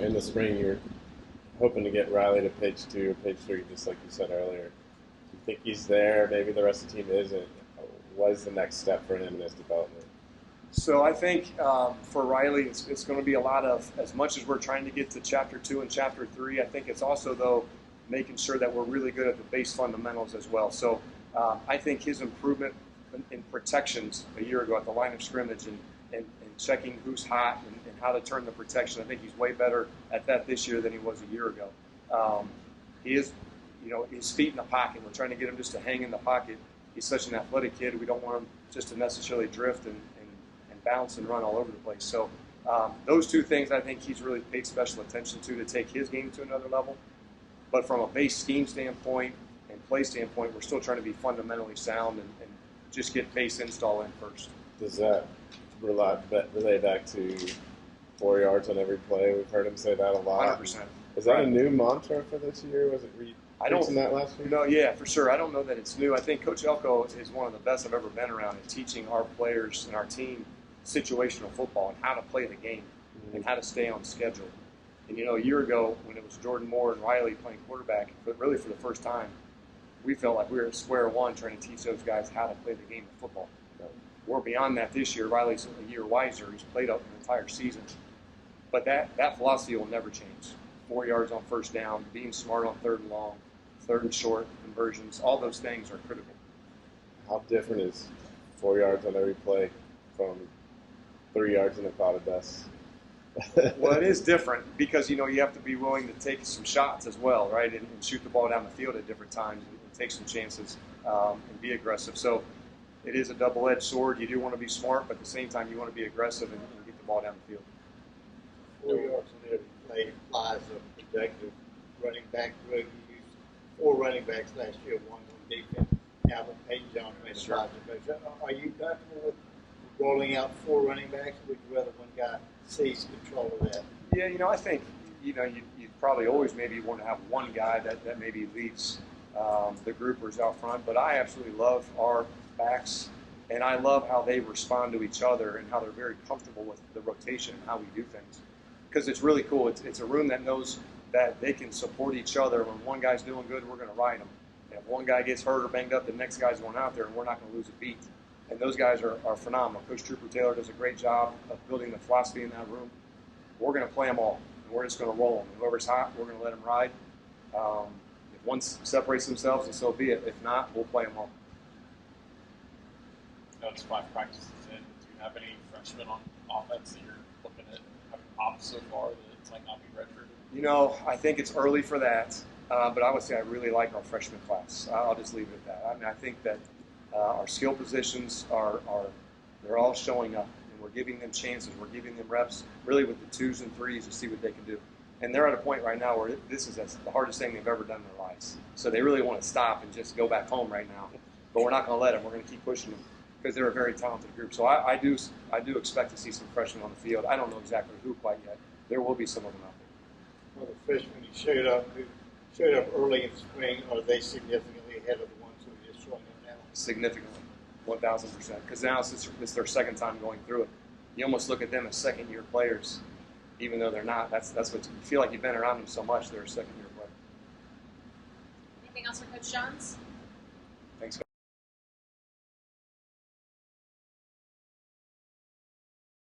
In the spring, you're hoping to get Riley to page 2 or page 3, just like you said earlier. Do you think he's there? Maybe the rest of the team isn't. What is the next step for him in his development? So I think for Riley, it's going to be a lot of, as much as we're trying to get to Chapter 2 and Chapter 3, I think it's also, though, making sure that we're really good at the base fundamentals as well. So I think his improvement in protections a year ago at the line of scrimmage and checking who's hot and how to turn the protection, I think he's way better at that this year than he was a year ago. He is, his feet in the pocket. We're trying to get him just to hang in the pocket. He's such an athletic kid. We don't want him just to necessarily drift and bounce and run all over the place. So those two things I think he's really paid special attention to take his game to another level. But from a base scheme standpoint and play standpoint, we're still trying to be fundamentally sound and just get base install in first. Does that relay back to 4 yards on every play? We've heard him say that a lot. 100%. Is that a new mantra for this year? Were you preaching that last week? No, yeah, for sure. I don't know that it's new. I think Coach Elko is one of the best I've ever been around in teaching our players and our team situational football and how to play the game and how to stay on schedule. And, a year ago when it was Jordan Moore and Riley playing quarterback, but really for the first time, we felt like we were at square one trying to teach those guys how to play the game of football. We're beyond that this year. Riley's a year wiser. He's played up an entire season. But that philosophy will never change. 4 yards on first down, being smart on third and long, third and short, conversions, all those things are critical. How different is 4 yards on every play from 3 yards in a cloud of dust? Well, it is different because, you have to be willing to take some shots as well, right, and shoot the ball down the field at different times and take some chances and be aggressive. So it is a double-edged sword. You do want to be smart, but at the same time you want to be aggressive and get the ball down the field. 4 yards on every play implies a productive running back room. You used 4 running backs last year, 1 on defense. Now the Peyton Jones made a positive. Are you comfortable with rolling out 4 running backs, or would you rather one guy seize control of that? Yeah, I think, you'd probably always maybe want to have one guy that maybe leads the groupers out front. But I absolutely love our backs, and I love how they respond to each other and how they're very comfortable with the rotation and how we do things. Because it's really cool. It's a room that knows that they can support each other. When one guy's doing good, we're going to ride him. And if one guy gets hurt or banged up, the next guy's going out there, and we're not going to lose a beat. And those guys are phenomenal. Coach Trooper Taylor does a great job of building the philosophy in that room. We're going to play them all, and we're just going to roll them. Whoever's hot, we're going to let them ride. If one separates themselves, and so be it. If not, we'll play them all. It's 5 practices in. Do you have any freshmen on offense that you're looking at having popped so far that it's like not be redshirted? I think it's early for that, but I would say I really like our freshman class. I'll just leave it at that. I mean, I think that our skill positions they're all showing up, and we're giving them chances. We're giving them reps, really with the 2s and 3s to see what they can do. And they're at a point right now where this is the hardest thing they've ever done in their lives. So they really want to stop and just go back home right now. But we're not going to let them. We're going to keep pushing them because they're a very talented group. So I do expect to see some freshmen on the field. I don't know exactly who quite yet. There will be some of them out there. Well, the freshmen who showed up early in the spring, are they significantly ahead of the ones who are just showing up now? Significantly, 1,000%. Because now it's their second time going through it. You almost look at them as second-year players, even though they're not. That's what you feel like you've been around them so much. They're a second-year player. Anything else for Coach Jones?